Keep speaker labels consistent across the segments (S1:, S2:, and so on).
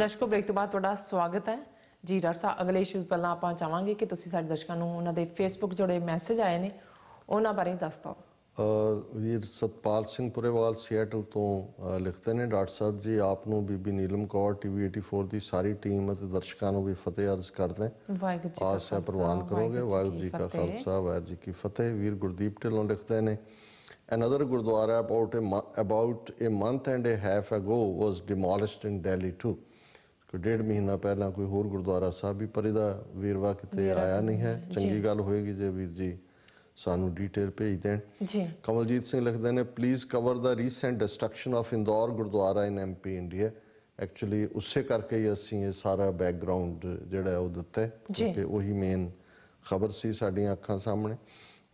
S1: ਦਰਸ਼ਕੋ break ਤੋਂ ਬਾਅਦ ਤੁਹਾਡਾ ਸਵਾਗਤ ਹੈ ਜੀ। ਡਾਕਟਰ ਸਾਹਿਬ ਅਗਲੇ ਇਸ਼ੂ ਪਹਿਲਾਂ ਆਪਾਂ ਚਾਹਾਂਗੇ ਕਿ ਤੁਸੀਂ ਸਾਡੇ ਦਰਸ਼ਕਾਂ ਨੂੰ ਉਹਨਾਂ ਦੇ ਫੇਸਬੁੱਕ ਜਿਹੜੇ ਮੈਸੇਜ ਆਏ ਨੇ ਉਹਨਾਂ ਬਾਰੇ ਦੱਸ ਦਿਓ।
S2: ਵੀਰ ਸਤਪਾਲ ਸਿੰਘ ਪੁਰੇਵਾਲ ਸੀਐਟਲ ਤੋਂ ਲਿਖਦੇ ਨੇ, ਡਾਕਟਰ ਸਾਹਿਬ ਜੀ ਆਪ ਨੂੰ ਬੀਬੀ ਨੀਲਮ ਕੌਰ TV 84 ਦੀ ਸਾਰੀ ਟੀਮ ਅਤੇ ਦਰਸ਼ਕਾਂ ਨੂੰ ਵੀ ਫਤਿਹ ਅਰਜ਼ ਕਰਦੇ ਹਾਂ।
S1: ਵਾਹਿਗੁਰੂ ਜੀ
S2: ਆਸ ਹੈ ਪ੍ਰਵਾਨ ਕਰੋਗੇ। ਵਾਹਿਗੁਰੂ ਜੀ ਕਾ ਖਾਲਸਾ ਵਾਹਿਗੁਰੂ ਜੀ ਕੀ ਫਤਿਹ। ਵੀਰ ਗੁਰਦੀਪ ਢਿੱਲੋਂ ਲਿਖਦੇ ਨੇ, Another Gurdwara about a month and a half ago was demolished in Delhi too. 1.5 ਮਹੀਨਾ ਪਹਿਲਾਂ ਕੋਈ ਹੋਰ ਗੁਰਦੁਆਰਾ ਸਾਹਿਬ ਵੀ, ਪਰ ਇਹਦਾ ਵੇਰਵਾ ਕਿਤੇ ਆਇਆ ਨਹੀਂ ਹੈ। ਚੰਗੀ ਗੱਲ ਹੋਏਗੀ ਜੇ ਵੀਰ ਜੀ ਸਾਨੂੰ ਡਿਟੇਲ ਭੇਜ ਦੇਣ ਜੀ। ਕਮਲਜੀਤ ਸਿੰਘ ਲਿਖਦੇ ਨੇ, please cover the recent destruction of Indore Gurdwara in MP India. Actually ਉਸੇ ਕਰਕੇ ਹੀ ਅਸੀਂ ਇਹ ਸਾਰਾ ਬੈਕਗਰਾਉਂਡ ਜਿਹੜਾ ਉਹ ਦਿੱਤਾ ਕਿਉਂਕਿ ਉਹੀ ਮੇਨ ਖਬਰ ਸੀ ਸਾਡੀਆਂ ਅੱਖਾਂ ਸਾਹਮਣੇ।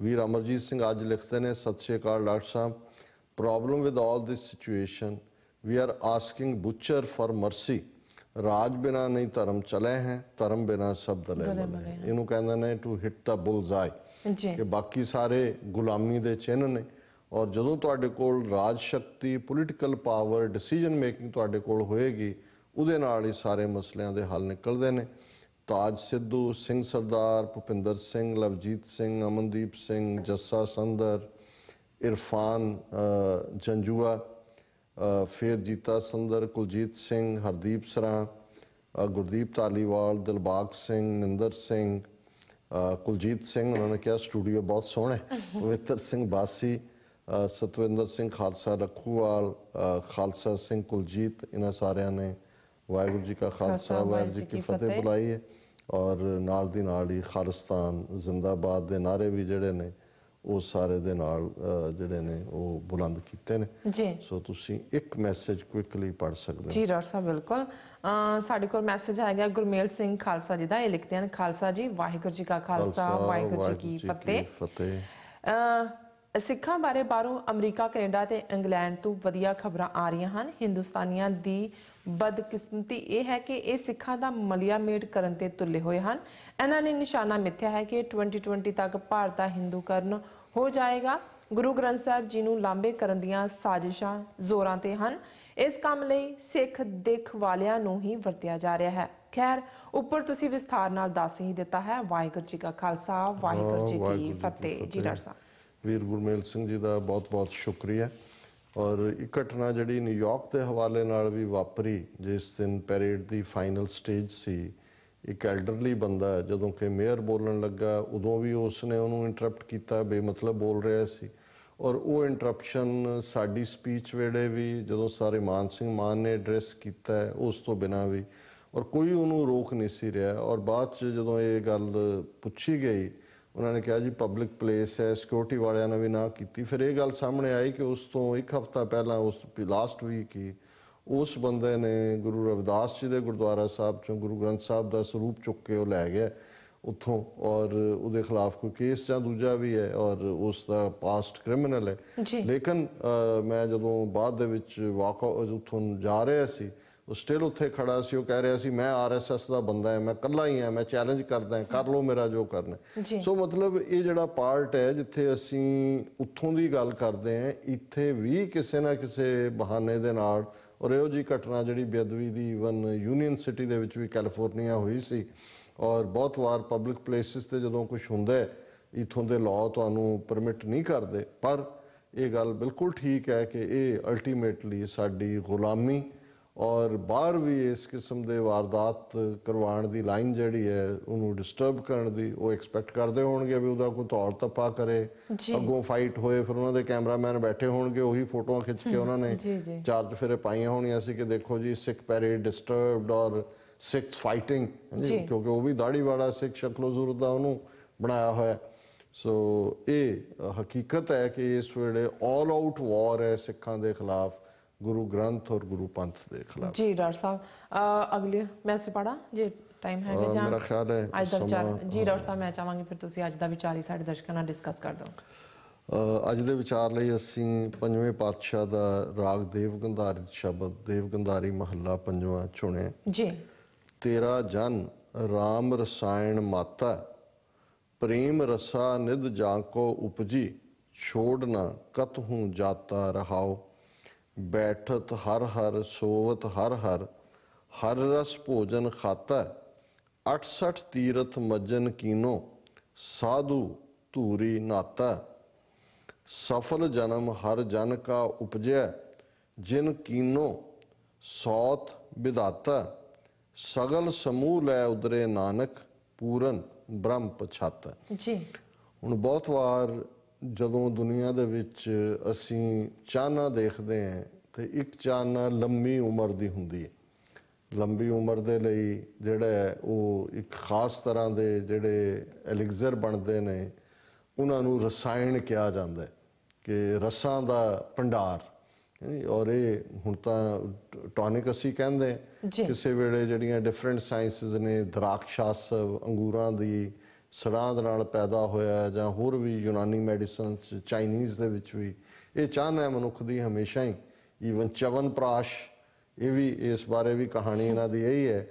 S2: ਵੀਰ ਅਮਰਜੀਤ ਸਿੰਘ ਅੱਜ ਲਿਖਦੇ ਨੇ, Sat Shri Akal doctor sahib, problem with all this situation we are asking butcher for mercy. ਰਾਜ ਬਿਨਾ ਨਹੀਂ ਧਰਮ ਚਲੇ ਹੈ, ਧਰਮ ਬਿਨਾ ਸਭ ਦਲੇ ਮਲੇ। ਇਹਨੂੰ ਕਹਿੰਦੇ ਨੇ ਟੂ ਹਿੱਟ ਦਾ ਬੁਲਜ਼ ਆਈ, ਕਿ ਬਾਕੀ ਸਾਰੇ ਗੁਲਾਮੀ ਦੇ ਚਿੰਨ੍ਹ ਨੇ। ਔਰ ਜਦੋਂ ਤੁਹਾਡੇ ਕੋਲ ਰਾਜ ਸ਼ਕਤੀ, ਪੋਲੀਟੀਕਲ ਪਾਵਰ, ਡਿਸੀਜਨ ਮੇਕਿੰਗ ਤੁਹਾਡੇ ਕੋਲ ਹੋਏਗੀ, ਉਹਦੇ ਨਾਲ ਹੀ ਸਾਰੇ ਮਸਲਿਆਂ ਦੇ ਹੱਲ ਨਿਕਲਦੇ ਨੇ। ਤਾਜ ਸਿੱਧੂ, ਸਿੰਘ ਸਰਦਾਰ, ਭੁਪਿੰਦਰ ਸਿੰਘ, ਲਵਜੀਤ ਸਿੰਘ, ਅਮਨਦੀਪ ਸਿੰਘ, ਜੱਸਾ ਸੰਦਰ, ਇਰਫਾਨ ਜੰਜੂਆ, ਫਿਰ ਜੀਤਾ ਸੰਦਰ, ਕੁਲਜੀਤ ਸਿੰਘ, ਹਰਦੀਪ ਸਰਾਂ, ਗੁਰਦੀਪ ਧਾਲੀਵਾਲ, ਦਿਲਬਾਗ ਸਿੰਘ, ਨਿੰਦਰ ਸਿੰਘ, ਕੁਲਜੀਤ ਸਿੰਘ, ਉਹਨਾਂ ਨੇ ਕਿਹਾ ਸਟੂਡੀਓ ਬਹੁਤ ਸੋਹਣਾ ਹੈ, ਪਵਿੱਤਰ ਸਿੰਘ ਬਾਸੀ, ਸਤਵਿੰਦਰ ਸਿੰਘ ਖਾਲਸਾ ਰੱਖੂਵਾਲ, ਖਾਲਸਾ ਸਿੰਘ ਕੁਲਜੀਤ, ਇਹਨਾਂ ਸਾਰਿਆਂ ਨੇ ਵਾਹਿਗੁਰੂ ਜੀ ਕਾ ਖਾਲਸਾ ਵਾਹਿਗੁਰੂ ਜੀ ਕੀ ਫਤਿਹ ਬੁਲਾਈ ਹੈ। ਔਰ ਨਾਲ ਦੀ ਨਾਲ ਹੀ ਖਾਲਿਸਤਾਨ ਜ਼ਿੰਦਾਬਾਦ ਦੇ ਨਾਅਰੇ ਵੀ ਜਿਹੜੇ ਨੇ ਉਹ ਸਾਰੇ ਦੇ ਨਾਲ ਜਿਹੜੇ ਨੇ ਉਹ ਬੁਲੰਦ ਕੀਤੇ ਨੇ ਜੀ। ਸੋ ਤੁਸੀਂ ਇੱਕ ਮੈਸੇਜ ਕੁਇਕਲੀ ਪੜ੍ਹ ਸਕਦੇ ਹੋ ਜੀ। ਡਾਕਟਰ
S1: ਸਾਹਿਬ ਬਿਲਕੁਲ, ਸਾਡੇ ਕੋਲ ਮੈਸੇਜ ਆਏਗਾ ਗੁਰਮੇਲ ਸਿੰਘ ਖਾਲਸਾ ਜੀ ਦਾ। ਇਹ ਲਿਖਦੇ ਹਨ, ਖਾਲਸਾ ਜੀ ਵਾਹਿਗੁਰੂ ਜੀ ਕਾ ਖਾਲਸਾ ਵਾਹਿਗੁਰੂ ਜੀ ਕੀ ਫਤਿਹ। ਸਿੱਖਾਂ ਬਾਰੇ ਬਾਹਰੋਂ ਅਮਰੀਕਾ, ਕੈਨੇਡਾ ਤੇ ਇੰਗਲੈਂਡ ਤੋਂ ਵਧੀਆ ਖਬਰਾਂ ਆ ਰਹੀਆਂ ਹਨ। ਹਿੰਦੁਸਤਾਨੀਆਂ ਦੀ ਬਦਕਿਸਮਤੀ ਇਹ ਹੈ ਕਿ ਇਹ ਸਿੱਖਾਂ ਦਾ ਮਲੀਆ ਮੇਟ ਕਰਨ ਤੇ ਤੁਲੇ ਹੋਏ ਹਨ। ਇਹਨਾਂ ਨੇ ਨਿਸ਼ਾਨਾ ਮਿੱਥਿਆ ਹੈ ਕਿ 2020 ਤੱਕ ਭਾਰਤ ਦਾ ਹਿੰਦੂਕਰਨ ਹੋ ਜਾਏਗਾ। ਗੁਰੂ ਗ੍ਰੰਥ ਸਾਹਿਬ ਜੀ ਨੂੰ ਲਾਂਭੇ ਕਰਨ ਦੀਆਂ ਸਾਜ਼ਿਸ਼ਾਂ ਜ਼ੋਰਾਂ ਤੇ ਹਨ। ਇਸ ਕੰਮ ਲਈ ਸਿੱਖ ਦੇਖ ਵਾਲਿਆਂ ਨੂੰ ਹੀ ਵਰਤਿਆ ਜਾ ਰਿਹਾ ਹੈ। ਖੈਰ, ਉੱਪਰ ਤੁਸੀਂ ਵਿਸਥਾਰ ਨਾਲ ਦੱਸ ਹੀ ਦਿੱਤਾ ਹੈ। ਵਾਹਿਗੁਰੂ ਜੀ ਕਾ ਖਾਲਸਾ ਵਾਹਿਗੁਰੂ ਜੀ ਕੀ ਫਤਿਹ ਜੀ। ਡਾਕਟਰ ਸਾਹਿਬ
S2: ਵੀਰ ਗੁਰਮੇਲ ਸਿੰਘ ਜੀ ਦਾ ਬਹੁਤ ਬਹੁਤ ਸ਼ੁਕਰੀਆ। ਔਰ ਇੱਕ ਘਟਨਾ ਜਿਹੜੀ ਨਿਊਯਾਰਕ ਦੇ ਹਵਾਲੇ ਨਾਲ ਵੀ ਵਾਪਰੀ, ਜਿਸ ਦਿਨ ਪੈਰੇਡ ਦੀ ਫਾਈਨਲ ਸਟੇਜ ਸੀ, ਇੱਕ ਐਲਡਰਲੀ ਬੰਦਾ ਜਦੋਂ ਕਿ ਮੇਅਰ ਬੋਲਣ ਲੱਗਾ ਉਦੋਂ ਵੀ ਉਸਨੇ ਉਹਨੂੰ ਇੰਟਰਪਟ ਕੀਤਾ, ਬੇਮਤਲਬ ਬੋਲ ਰਿਹਾ ਸੀ। ਔਰ ਉਹ ਇੰਟਰਪਸ਼ਨ ਸਾਡੀ ਸਪੀਚ ਵੇਲੇ ਵੀ, ਜਦੋਂ ਸਾਰੇ ਮਾਨ ਸਿੰਘ ਮਾਨ ਨੇ ਐਡਰੈਸ ਕੀਤਾ ਉਸ ਤੋਂ ਬਿਨਾਂ ਵੀ, ਔਰ ਕੋਈ ਉਹਨੂੰ ਰੋਕ ਨਹੀਂ ਸੀ ਰਿਹਾ। ਔਰ ਬਾਅਦ 'ਚ ਜਦੋਂ ਇਹ ਗੱਲ ਪੁੱਛੀ ਗਈ, ਉਹਨਾਂ ਨੇ ਕਿਹਾ ਜੀ ਪਬਲਿਕ ਪਲੇਸ ਹੈ, ਸਿਕਿਉਰਿਟੀ ਵਾਲਿਆਂ ਨੇ ਵੀ ਨਾ ਕੀਤੀ। ਫਿਰ ਇਹ ਗੱਲ ਸਾਹਮਣੇ ਆਈ ਕਿ ਉਸ ਤੋਂ ਇੱਕ ਹਫ਼ਤਾ ਪਹਿਲਾਂ, ਉਸ ਲਾਸਟ ਵੀਕ ਹੀ ਉਸ ਬੰਦੇ ਨੇ ਗੁਰੂ ਰਵਿਦਾਸ ਜੀ ਦੇ ਗੁਰਦੁਆਰਾ ਸਾਹਿਬ 'ਚੋਂ ਗੁਰੂ ਗ੍ਰੰਥ ਸਾਹਿਬ ਦਾ ਸਰੂਪ ਚੁੱਕ ਕੇ ਉਹ ਲੈ ਗਿਆ ਉੱਥੋਂ, ਔਰ ਉਹਦੇ ਖਿਲਾਫ ਕੋਈ ਕੇਸ ਜਾਂ ਦੂਜਾ ਵੀ ਹੈ, ਔਰ ਉਸ ਦਾ ਪਾਸਟ ਕ੍ਰਿਮੀਨਲ ਹੈ। ਲੇਕਿਨ ਮੈਂ ਜਦੋਂ ਬਾਅਦ ਦੇ ਵਿੱਚ ਵਾਕਆਊਟ ਉੱਥੋਂ ਜਾ ਰਿਹਾ ਸੀ, ਉਹ ਸਟਿਲ ਉੱਥੇ ਖੜਾ ਸੀ। ਉਹ ਕਹਿ ਰਿਹਾ ਸੀ, ਮੈਂ RSS ਦਾ ਬੰਦਾ ਹੈ, ਮੈਂ ਇਕੱਲਾ ਹੀ ਹਾਂ, ਮੈਂ ਚੈਲੰਜ ਕਰਦਾ, ਕਰ ਲਓ ਮੇਰਾ ਜੋ ਕਰਨਾ। ਸੋ ਮਤਲਬ ਇਹ ਜਿਹੜਾ ਪਾਰਟ ਹੈ ਜਿੱਥੇ ਅਸੀਂ ਉੱਥੋਂ ਦੀ ਗੱਲ ਕਰਦੇ ਹਾਂ, ਇੱਥੇ ਵੀ ਕਿਸੇ ਨਾ ਕਿਸੇ ਬਹਾਨੇ ਦੇ ਨਾਲ, ਔਰ ਇਹੋ ਜਿਹੀ ਘਟਨਾ ਜਿਹੜੀ ਬੇਅਦਬੀ ਦੀ ਈਵਨ ਯੂਨੀਅਨ ਸਿਟੀ ਦੇ ਵਿੱਚ ਵੀ ਕੈਲੀਫੋਰਨੀਆ ਹੋਈ ਸੀ। ਔਰ ਬਹੁਤ ਵਾਰ ਪਬਲਿਕ ਪਲੇਸਿਸ 'ਤੇ ਜਦੋਂ ਕੁਛ ਹੁੰਦਾ, ਇੱਥੋਂ ਦੇ ਲਾਅ ਤੁਹਾਨੂੰ ਪਰਮਿਟ ਨਹੀਂ ਕਰਦੇ। ਪਰ ਇਹ ਗੱਲ ਬਿਲਕੁਲ ਠੀਕ ਹੈ ਕਿ ਇਹ ਅਲਟੀਮੇਟਲੀ ਸਾਡੀ ਗੁਲਾਮੀ ਔਰ ਬਾਹਰ ਵੀ ਇਸ ਕਿਸਮ ਦੇ ਵਾਰਦਾਤ ਕਰਵਾਉਣ ਦੀ ਲਾਈਨ ਜਿਹੜੀ ਹੈ ਉਹਨੂੰ ਡਿਸਟਰਬ ਕਰਨ ਦੀ ਉਹ ਐਕਸਪੈਕਟ ਕਰਦੇ ਹੋਣਗੇ ਵੀ ਉਹਦਾ ਕੋਈ ਤੌਰ ਤੱਪਾ ਕਰੇ, ਅੱਗੋਂ ਫਾਈਟ ਹੋਏ, ਫਿਰ ਉਹਨਾਂ ਦੇ ਕੈਮਰਾਮੈਨ ਬੈਠੇ ਹੋਣਗੇ, ਉਹੀ ਫੋਟੋਆਂ ਖਿੱਚ ਕੇ ਉਹਨਾਂ ਨੇ ਚਾਰ ਚੁਫੇਰੇ ਪਾਈਆਂ ਹੋਣੀਆਂ ਸੀ ਕਿ ਦੇਖੋ ਜੀ ਸਿੱਖ ਪੈਰੇਡ ਡਿਸਟਰਬਡ ਔਰ ਸਿੱਖ ਫਾਈਟਿੰਗ, ਕਿਉਂਕਿ ਉਹ ਵੀ ਦਾੜੀ ਵਾਲਾ ਸਿੱਖ ਸ਼ਕਲੋ ਜ਼ੂਰਤ ਦਾ ਉਹਨੂੰ ਬਣਾਇਆ ਹੋਇਆ। ਸੋ ਇਹ ਹਕੀਕਤ ਹੈ ਕਿ ਇਸ ਵੇਲੇ ਆਲ ਆਊਟ ਵਾਰ ਹੈ ਸਿੱਖਾਂ ਦੇ ਖਿਲਾਫ, ਗੁਰੂ ਗ੍ਰੰਥ ਔਰ ਗੁਰੂ ਪੰਥ ਦੇ ਖਿਲਾਫ ਜੀ। ਡਾਕਟਰ ਸਾਹਿਬ
S1: ਅਗਲੇ ਮੈਸੇਜ ਪੜਾ ਜੇ ਟਾਈਮ ਹੈਗਾ ਜਾਂ
S2: ਮੇਰਾ ਖਿਆਲ ਹੈ
S1: ਅੱਜ ਦਾ ਵਿਚਾਰ ਜੀ। ਡਾਕਟਰ ਸਾਹਿਬ ਮੈਂ ਚਾਹਾਂਗੀ ਫਿਰ ਤੁਸੀਂ ਅੱਜ ਦਾ ਵਿਚਾਰ ਹੀ ਸਾਡੇ ਦਰਸ਼ਕਾਂ ਨਾਲ ਡਿਸਕਸ ਕਰ ਦਿਓ।
S2: ਅੱਜ ਦੇ ਵਿਚਾਰ ਲਈ ਅਸੀਂ ਪੰਜਵੇਂ ਪਾਤਸ਼ਾਹ ਦਾ ਰਾਗ ਦੇਵ ਗੰਧਾਰੀ ਸ਼ਬਦ, ਦੇਵ ਗੰਧਾਰੀ ਮਹੱਲਾ ਪੰਜਵਾਂ ਚੁਣਿਆ ਜੀ। ਤੇਰਾ ਜਨ ਰਾਮ ਰਸਾਇਣ ਮਾਤਾ, ਪ੍ਰੇਮ ਰਸਾ ਨਿਧ ਜਾਂ ਕੋ ਉਪਜੀ, ਛੋੜ ਨਾ कतहूँ जाता रहाओ। बैठत हर हर सोवत हर हर, हर रस भोजन खाता, 68 तीरथ मज्जन कीनो, साधु धूरी नाता। सफल जन्म हर जन का उपजै, जिन कीनो सौत विधाता। सगल समूह लै उदरे नानक, पूਰਨ ਬ੍ਰਹਮ ਪਛਾਤਾ।
S1: ਜੀ
S2: ਹੁਣ ਬਹੁਤ ਵਾਰ ਜਦੋਂ ਦੁਨੀਆ ਦੇ ਵਿੱਚ ਅਸੀਂ ਚਾਹਨਾ ਦੇਖਦੇ ਹਾਂ ਤੇ ਇੱਕ ਚਾਹਨਾ ਲੰਮੀ ਉਮਰ ਦੀ ਹੁੰਦੀ ਹੈ। ਲੰਬੀ ਉਮਰ ਦੇ ਲਈ ਜਿਹੜਾ ਉਹ ਇੱਕ ਖਾਸ ਤਰ੍ਹਾਂ ਦੇ ਜਿਹੜੇ ਐਲਿਕਜ਼ਰ ਬਣਦੇ ਨੇ ਉਹਨਾਂ ਨੂੰ ਰਸਾਇਣ ਕਿਹਾ ਜਾਂਦਾ ਹੈ ਕਿ ਰਸਾਂ ਦਾ ਭੰਡਾਰ। ਔਰ ਇਹ ਹੁਣ ਤਾਂ ਟੌਨਿਕ ਅਸੀਂ ਕਹਿੰਦੇ ਕਿਸੇ ਵੇਲੇ ਜਿਹੜੀਆਂ ਡਿਫਰੈਂਟ ਸਾਇੰਸਿਸ ਨੇ ਦਰਾਕਸ਼ਾਸਵ ਅੰਗੂਰਾਂ ਦੀ ਸੜਾਂ ਦੇ ਨਾਲ ਪੈਦਾ ਹੋਇਆ ਜਾਂ ਹੋਰ ਵੀ ਯੂਨਾਨੀ ਮੈਡੀਸਨ ਚਾਈਨੀਜ਼ ਦੇ ਵਿੱਚ ਵੀ ਇਹ ਚਾਹਨਾ ਹੈ ਮਨੁੱਖ ਦੀ ਹਮੇਸ਼ਾ ਹੀ। ਈਵਨ ਚਵਨਪ੍ਰਾਸ਼ ਇਹ ਵੀ ਇਸ ਬਾਰੇ ਵੀ ਕਹਾਣੀ ਇਹਨਾਂ ਦੀ ਇਹੀ ਹੈ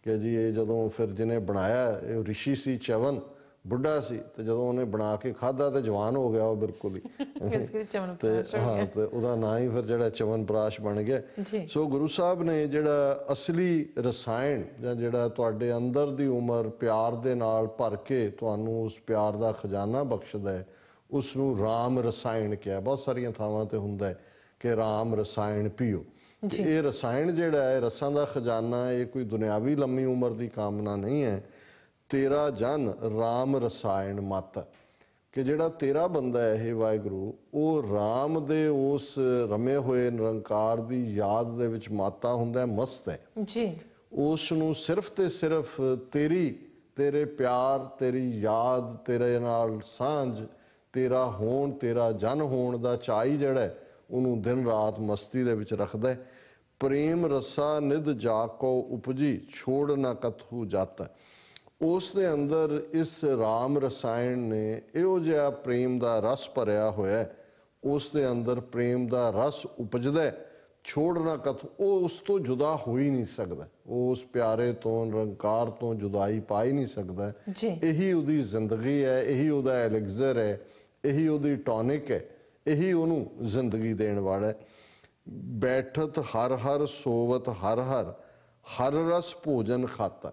S2: ਕਿ ਜੀ ਇਹ ਜਦੋਂ ਫਿਰ ਜਿਹਨੇ ਬਣਾਇਆ ਇਹ ਰਿਸ਼ੀ ਸੀ ਚਵਨ ਬੁੱਢਾ ਸੀ ਤੇ ਜਦੋਂ ਉਹਨੇ ਬਣਾ ਕੇ ਖਾਧਾ ਤੇ ਜਵਾਨ ਹੋ ਗਿਆ ਉਹ ਬਿਲਕੁਲ ਹੀ ਤੇ ਹਾਂ ਤੇ ਉਹਦਾ ਨਾਂ ਹੀ ਫਿਰ ਜਿਹੜਾ ਚਵਨਪ੍ਰਾਸ਼ ਬਣ ਗਿਆ। ਸੋ ਗੁਰੂ ਸਾਹਿਬ ਨੇ ਜਿਹੜਾ ਅਸਲੀ ਰਸਾਇਣ ਜਾਂ ਜਿਹੜਾ ਤੁਹਾਡੇ ਅੰਦਰ ਦੀ ਉਮਰ ਪਿਆਰ ਦੇ ਨਾਲ ਭਰ ਕੇ ਤੁਹਾਨੂੰ ਉਸ ਪਿਆਰ ਦਾ ਖਜ਼ਾਨਾ ਬਖਸ਼ਦਾ ਹੈ ਉਸ ਨੂੰ ਰਾਮ ਰਸਾਇਣ ਕਿਹਾ। ਬਹੁਤ ਸਾਰੀਆਂ ਥਾਵਾਂ ਤੇ ਹੁੰਦਾ ਹੈ ਕਿ ਰਾਮ ਰਸਾਇਣ ਪੀਓ। ਇਹ ਰਸਾਇਣ ਜਿਹੜਾ ਹੈ ਰਸਾਂ ਦਾ ਖਜ਼ਾਨਾ ਇਹ ਕੋਈ ਦੁਨਿਆਵੀ ਲੰਮੀ ਉਮਰ ਦੀ ਕਾਮਨਾ ਨਹੀਂ ਹੈ। ਤੇਰਾ ਜਨ ਰਾਮ ਰਸਾਇਣ ਮਤ ਕਿ ਜਿਹੜਾ ਤੇਰਾ ਬੰਦਾ ਹੈ ਇਹ ਵਾਹਿਗੁਰੂ ਉਹ ਰਾਮ ਦੇ ਉਸ ਰਮੇ ਹੋਏ ਨਿਰੰਕਾਰ ਦੀ ਯਾਦ ਦੇ ਵਿੱਚ ਮਾਤਾ ਹੁੰਦਾ ਮਸਤ ਹੈ ਜੀ। ਉਸ ਨੂੰ ਸਿਰਫ ਤੇ ਸਿਰਫ ਤੇਰੇ ਪਿਆਰ ਤੇਰੀ ਯਾਦ ਤੇਰੇ ਨਾਲ ਸਾਂਝ ਤੇਰਾ ਹੋਣ ਤੇਰਾ ਜਨ ਹੋਣ ਦਾ ਚਾਈ ਜਿਹੜਾ ਉਹਨੂੰ ਦਿਨ ਰਾਤ ਮਸਤੀ ਦੇ ਵਿੱਚ ਰੱਖਦਾ। ਪ੍ਰੇਮ ਰਸਾ ਨਿਧ ਜਾ ਕੋ ਉਪਜੀ ਛੋੜ ਨਾ ਕਥੂ ਜਾਤਾ। ਉਸ ਦੇ ਅੰਦਰ ਇਸ ਰਾਮ ਰਸਾਇਣ ਨੇ ਇਹੋ ਜਿਹਾ ਪ੍ਰੇਮ ਦਾ ਰਸ ਭਰਿਆ ਹੋਇਆ ਉਸ ਦੇ ਅੰਦਰ ਪ੍ਰੇਮ ਦਾ ਰਸ ਉਪਜਦਾ ਛੋੜਨਾ ਕਥ ਉਹ ਉਸ ਤੋਂ ਜੁਦਾ ਹੋ ਹੀ ਨਹੀਂ ਸਕਦਾ। ਉਹ ਉਸ ਪਿਆਰੇ ਤੋਂ ਨਿਰੰਕਾਰ ਤੋਂ ਜੁਦਾਈ ਪਾ ਹੀ ਨਹੀਂ ਸਕਦਾ। ਇਹੀ ਉਹਦੀ ਜ਼ਿੰਦਗੀ ਹੈ ਇਹੀ ਉਹਦਾ ਐਲਿਕਜ਼ਰ ਹੈ ਇਹੀ ਉਹਦੀ ਟੌਨਿਕ ਹੈ ਇਹੀ ਉਹਨੂੰ ਜ਼ਿੰਦਗੀ ਦੇਣ ਵਾਲਾ ਹੈ। ਬੈਠਤ ਹਰ ਹਰ ਸੋਵਤ ਹਰ ਹਰ ਹਰ ਰਸ ਭੋਜਨ ਖਾਤਾ।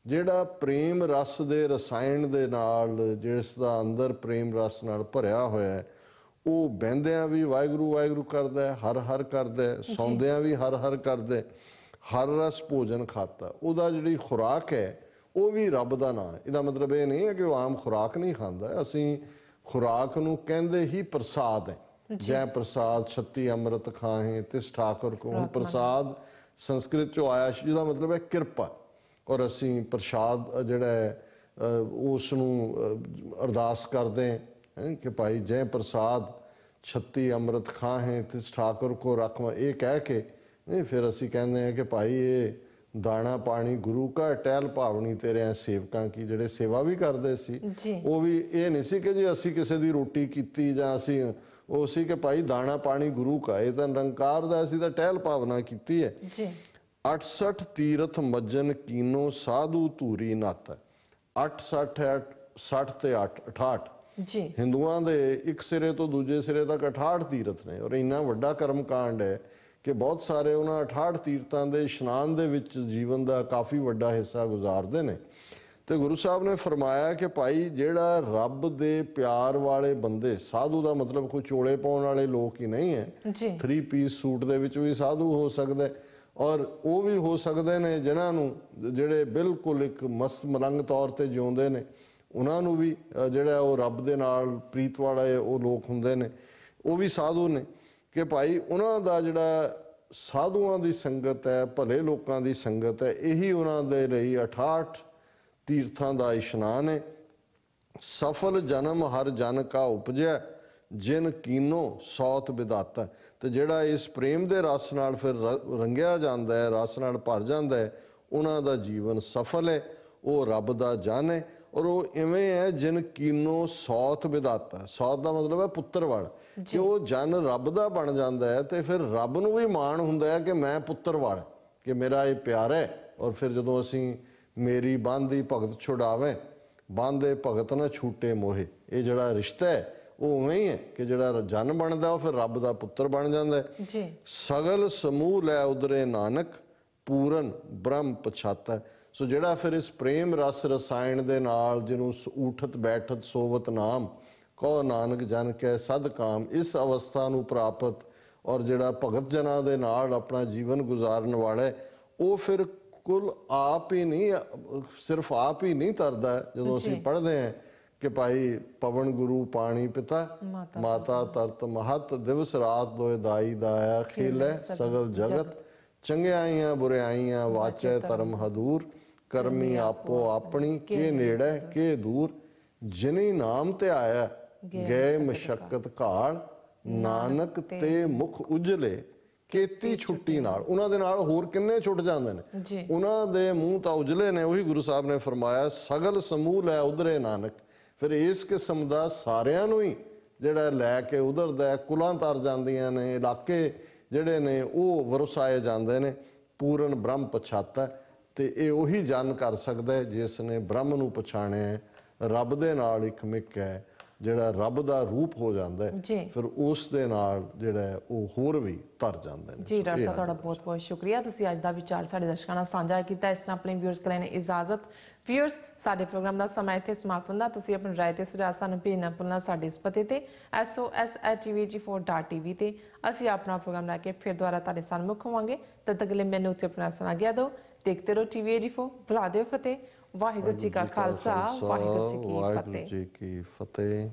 S2: ਜਿਹੜਾ ਪ੍ਰੇਮ ਰਸ ਦੇ ਰਸਾਇਣ ਦੇ ਨਾਲ ਜਿਸ ਦਾ ਅੰਦਰ ਪ੍ਰੇਮ ਰਸ ਨਾਲ ਭਰਿਆ ਹੋਇਆ ਉਹ ਬਹਿੰਦਿਆਂ ਵੀ ਵਾਹਿਗੁਰੂ ਵਾਹਿਗੁਰੂ ਕਰਦਾ ਹਰ ਹਰ ਕਰਦਾ ਸੌਂਦਿਆਂ ਵੀ ਹਰ ਹਰ ਕਰਦਾ ਹਰ ਰਸ ਭੋਜਨ ਖਾਤਾ। ਉਹਦਾ ਜਿਹੜੀ ਖੁਰਾਕ ਹੈ ਉਹ ਵੀ ਰੱਬ ਦਾ ਨਾਂ ਹੈ। ਇਹਦਾ ਮਤਲਬ ਇਹ ਨਹੀਂ ਹੈ ਕਿ ਉਹ ਆਮ ਖੁਰਾਕ ਨਹੀਂ ਖਾਂਦਾ। ਅਸੀਂ ਖੁਰਾਕ ਨੂੰ ਕਹਿੰਦੇ ਹੀ ਪ੍ਰਸਾਦ ਹੈ। ਜੈ ਪ੍ਰਸਾਦ ਛੱਤੀ ਅੰਮ੍ਰਿਤ ਖਾਹੇ ਤਿਸ ਠਾਕੁਰ ਕੋ। ਹੁਣ ਪ੍ਰਸਾਦ ਸੰਸਕ੍ਰਿਤ ਚੋਂ ਆਇਆ ਜਿਹਦਾ ਮਤਲਬ ਹੈ ਕਿਰਪਾ। ਔਰ ਅਸੀਂ ਪ੍ਰਸ਼ਾਦ ਜਿਹੜਾ ਹੈ ਉਸ ਨੂੰ ਅਰਦਾਸ ਕਰਦੇ ਹਾਂ ਕਿ ਭਾਈ ਜੈ ਪ੍ਰਸਾਦ ਛੱਤੀ ਅੰਮ੍ਰਿਤ ਖਾਹੇ ਤਿਸ ਠਾਕੁਰ ਕੋ ਰੱਖਵਾ। ਇਹ ਕਹਿ ਕੇ ਫਿਰ ਅਸੀਂ ਕਹਿੰਦੇ ਹਾਂ ਕਿ ਭਾਈ ਇਹ ਦਾਣਾ ਪਾਣੀ ਗੁਰੂ ਕਾ ਟਹਿਲ ਭਾਵਨੀ ਤੇਰੇ ਸੇਵਕਾਂ ਕੀ। ਜਿਹੜੇ ਸੇਵਾ ਵੀ ਕਰਦੇ ਸੀ ਉਹ ਵੀ ਇਹ ਨਹੀਂ ਸੀ ਕਿ ਜੇ ਅਸੀਂ ਕਿਸੇ ਦੀ ਰੋਟੀ ਕੀਤੀ ਜਾਂ ਅਸੀਂ ਉਹ ਸੀ ਕਿ ਭਾਈ ਦਾਣਾ ਪਾਣੀ ਗੁਰੂ ਕਾ। ਇਹ ਤਾਂ ਨਿਰੰਕਾਰ ਦਾ ਅਸੀਂ ਤਾਂ ਟਹਿਲ ਭਾਵਨਾ ਕੀਤੀ ਹੈ। 68 ਤੀਰਥ ਮੱਜਨ ਕੀਨੋ ਸਾਧੂ ਧੂਰੀ ਨੱਤ। 68 60 ਤੇ 68 ਹਿੰਦੂਆਂ ਦੇ ਇੱਕ ਸਿਰੇ ਤੋਂ ਦੂਜੇ ਸਿਰੇ ਤੱਕ 68 ਤੀਰਥ ਨੇ। ਔਰ ਇੰਨਾ ਵੱਡਾ ਕਰਮ ਕਾਂਡ ਹੈ ਕਿ ਬਹੁਤ ਸਾਰੇ ਉਹਨਾਂ 68 ਤੀਰਥਾਂ ਦੇ ਇਸ਼ਨਾਨ ਦੇ ਵਿੱਚ ਜੀਵਨ ਦਾ ਕਾਫੀ ਵੱਡਾ ਹਿੱਸਾ ਗੁਜ਼ਾਰਦੇ ਨੇ। ਤੇ ਗੁਰੂ ਸਾਹਿਬ ਨੇ ਫਰਮਾਇਆ ਕਿ ਭਾਈ ਜਿਹੜਾ ਰੱਬ ਦੇ ਪਿਆਰ ਵਾਲੇ ਬੰਦੇ ਸਾਧੂ ਦਾ ਮਤਲਬ ਕੋਈ ਚੋਲੇ ਪਾਉਣ ਵਾਲੇ ਲੋਕ ਹੀ ਨਹੀਂ ਹੈ। 3 ਪੀਸ ਸੂਟ ਦੇ ਵਿੱਚ ਵੀ ਸਾਧੂ ਹੋ ਸਕਦਾ ਔਰ ਉਹ ਵੀ ਹੋ ਸਕਦੇ ਨੇ ਜਿਨ੍ਹਾਂ ਨੂੰ ਜਿਹੜੇ ਬਿਲਕੁਲ ਇੱਕ ਮਸਤ ਮਲੰਗ ਤੌਰ ਤੇ ਜਿਉਂਦੇ ਨੇ ਉਹਨਾਂ ਨੂੰ ਵੀ ਜਿਹੜਾ ਉਹ ਰੱਬ ਦੇ ਨਾਲ ਪ੍ਰੀਤ ਵਾਲੇ ਉਹ ਲੋਕ ਹੁੰਦੇ ਨੇ ਉਹ ਵੀ ਸਾਧੂ ਨੇ। ਕਿ ਭਾਈ ਉਹਨਾਂ ਦਾ ਜਿਹੜਾ ਸਾਧੂਆਂ ਦੀ ਸੰਗਤ ਹੈ ਭਲੇ ਲੋਕਾਂ ਦੀ ਸੰਗਤ ਹੈ ਇਹੀ ਉਹਨਾਂ ਦੇ ਲਈ 68 ਤੀਰਥਾਂ ਦਾ ਇਸ਼ਨਾਨ ਹੈ। ਸਫਲ ਜਨਮ ਹਰ ਜਨ ਕਾ ਉਪਜੈ ਜਿਨ ਕੀਨੋ ਸੌਤ ਵਿਦਾਤਾ। ਤੇ ਜਿਹੜਾ ਇਸ ਪ੍ਰੇਮ ਦੇ ਰਸ ਨਾਲ ਫਿਰ ਰੰਗਿਆ ਜਾਂਦਾ ਹੈ ਰਸ ਨਾਲ ਭਰ ਜਾਂਦਾ ਹੈ ਉਹਨਾਂ ਦਾ ਜੀਵਨ ਸਫਲ ਹੈ। ਉਹ ਰੱਬ ਦਾ ਜਨ ਹੈ ਔਰ ਉਹ ਇਵੇਂ ਹੈ ਜਿਨ ਕੀਨੋ ਸੌਤ ਵਿਦਾਤਾ। ਸੌਤ ਦਾ ਮਤਲਬ ਹੈ ਪੁੱਤਰ ਵਾਲਾ। ਕਿ ਉਹ ਜਨ ਰੱਬ ਦਾ ਬਣ ਜਾਂਦਾ ਹੈ ਤੇ ਫਿਰ ਰੱਬ ਨੂੰ ਵੀ ਮਾਣ ਹੁੰਦਾ ਹੈ ਕਿ ਮੈਂ ਪੁੱਤਰ ਵਾਲਾ ਕਿ ਮੇਰਾ ਇਹ ਪਿਆਰ ਹੈ। ਔਰ ਫਿਰ ਜਦੋਂ ਅਸੀਂ ਮੇਰੀ ਬੰਦ ਦੀ ਭਗਤ ਛੁਡਾਵੇ ਬੰਦੇ ਭਗਤ ਨਾ ਛੂਟੇ ਮੋਹੇ ਇਹ ਜਿਹੜਾ ਰਿਸ਼ਤਾ ਹੈ ਉਹ ਉਵੇਂ ਹੀ ਹੈ ਕਿ ਜਿਹੜਾ ਜਨ ਬਣਦਾ ਉਹ ਫਿਰ ਰੱਬ ਦਾ ਪੁੱਤਰ ਬਣ ਜਾਂਦਾ ਹੈ। ਸਗਲ ਸਮੂਹ ਲੈ ਉਦਰੇ ਨਾਨਕ ਪੂਰਨ ਬ੍ਰਹਮ ਪਛਾਤਾ। ਸੋ ਜਿਹੜਾ ਫਿਰ ਇਸ ਪ੍ਰੇਮ ਰਸ ਰਸਾਇਣ ਦੇ ਨਾਲ ਜਿਹਨੂੰ ਊਠਤ ਬੈਠਤ ਸੋਵਤ ਨਾਮ ਕਹੋ ਨਾਨਕ ਜਨ ਕੈ ਸਦ ਕਾਮ, ਇਸ ਅਵਸਥਾ ਨੂੰ ਪ੍ਰਾਪਤ ਔਰ ਜਿਹੜਾ ਭਗਤ ਜਨਾਂ ਦੇ ਨਾਲ ਆਪਣਾ ਜੀਵਨ ਗੁਜ਼ਾਰਨ ਵਾਲਾ ਉਹ ਫਿਰ ਕੁਲ ਆਪ ਹੀ ਨਹੀਂ, ਸਿਰਫ ਆਪ ਹੀ ਨਹੀਂ ਤਰਦਾ। ਜਦੋਂ ਅਸੀਂ ਪੜ੍ਹਦੇ ਹਾਂ ਕਿ ਭਾਈ ਪਵਨ ਗੁਰੂ ਪਾਣੀ ਪਿਤਾ ਮਾਤਾ ਤਰਤ ਮਹਤ, ਦਿਵਸ ਰਾਤ ਦੋਇ ਦਾਈ ਦਾਇਆ ਖੇਲੇ ਸਗਲ ਜਗਤ, ਚੰਗਿਆਈਆਂ ਬੁਰਿਆਈਆਂ ਵਾਚੈ ਧਰਮ ਹਦੂਰ, ਕਰਮੀ ਆਪੋ ਆਪਣੀ ਕੇ ਨੇੜੇ ਕੇ ਦੂਰ, ਜਿਨੀ ਨਾਮ ਤੇ ਆਇਆ ਗਏ ਮਸ਼ਕਤ ਘਾਲ, ਨਾਨਕ ਤੇ ਮੁਖ ਉਜਲੇ ਕੀਤੀ ਛੁੱਟੀ ਨਾਲ। ਉਹਨਾਂ ਦੇ ਨਾਲ ਹੋਰ ਕਿੰਨੇ ਛੁੱਟ ਜਾਂਦੇ ਨੇ, ਉਹਨਾਂ ਦੇ ਮੂੰਹ ਤਾਂ ਉਜਲੇ ਨੇ। ਉਹੀ ਗੁਰੂ ਸਾਹਿਬ ਨੇ ਫਰਮਾਇਆ ਸਗਲ ਸਮੂਹ ਹੈ ਉਧਰੇ ਨਾਨਕ। ਫਿਰ ਇਸ ਕਿਸਮ ਦਾ ਸਾਰਿਆਂ ਨੂੰ ਹੀ ਜਿਹੜਾ ਲੈ ਕੇ ਉਧਰਦਾ, ਕੁਲਾਂ ਤਰ ਜਾਂਦੀਆਂ ਨੇ, ਇਲਾਕੇ ਜਿਹੜੇ ਨੇ ਉਹ ਵਰਸਾਏ ਜਾਂਦੇ ਨੇ। ਪੂਰਨ ਬ੍ਰਹਮ ਪਛਾਤਾ ਤੇ ਇਹ ਉਹੀ ਜਨ ਕਰ ਸਕਦਾ ਜਿਸ ਨੇ ਬ੍ਰਹਮ ਨੂੰ ਪਛਾਣਿਆ, ਰੱਬ ਦੇ ਨਾਲ ਇਕਮਿਕ ਹੈ, ਜਿਹੜਾ ਰੱਬ ਦਾ ਰੂਪ ਹੋ ਜਾਂਦਾ ਹੈ, ਫਿਰ ਉਸ ਦੇ ਨਾਲ ਜਿਹੜਾ ਉਹ ਹੋਰ ਵੀ ਤਰ ਜਾਂਦੇ ਨੇ।
S1: ਜੀ ਡਾਕਟਰ ਸਾਹਿਬ ਤੁਹਾਡਾ ਬਹੁਤ ਬਹੁਤ ਸ਼ੁਕਰੀਆ, ਤੁਸੀਂ ਅੱਜ ਦਾ ਵਿਚਾਰ ਸਾਡੇ ਦਰਸ਼ਕਾਂ ਨਾਲ ਸਾਂਝਾ ਕੀਤਾ। ਇਸ ਨਾਲ ਆਪਣੇ ਵਿਊਅਰਸ ਕੋਲ ਇਜਾਜ਼ਤ। ਵਿਊਅਰਸ, ਸਾਡੇ ਪ੍ਰੋਗਰਾਮ ਦਾ ਸਮਾਂ ਇੱਥੇ ਸਮਾਪਤ ਹੁੰਦਾ। ਤੁਸੀਂ ਆਪਣੀ ਰਾਏ ਤੇ ਸੁਝਾਅ ਸਾਨੂੰ ਭੇਜਣਾ ਭੁੱਲਣਾ ਸਾਡੇ ਇਸ ਪਤੇ ਤੇ sos@tvg4.tv ਤੇ। ਅਸੀਂ ਆਪਣਾ ਪ੍ਰੋਗਰਾਮ ਲੈ ਕੇ ਫਿਰ ਦੁਬਾਰਾ ਤੁਹਾਡੇ ਸਾਹਮਣੇ ਹੋਵਾਂਗੇ। ਤਦ ਤੱਕ ਲਈ ਮੈਨੂੰ ਉੱਤੇ ਆਪਣਾ ਸੁਣਾ ਗਿਆ ਦਿਓ। ਦੇਖਦੇ ਰਹੋ TV84। ਬੁਲਾ ਦਿਓ ਫਤਿਹ। ਵਾਹਿਗੁਰੂ ਜੀ ਕਾ ਖਾਲਸਾ, ਵਾਹਿਗੁਰੂ ਜੀ ਕੀ ਫਤਿਹ।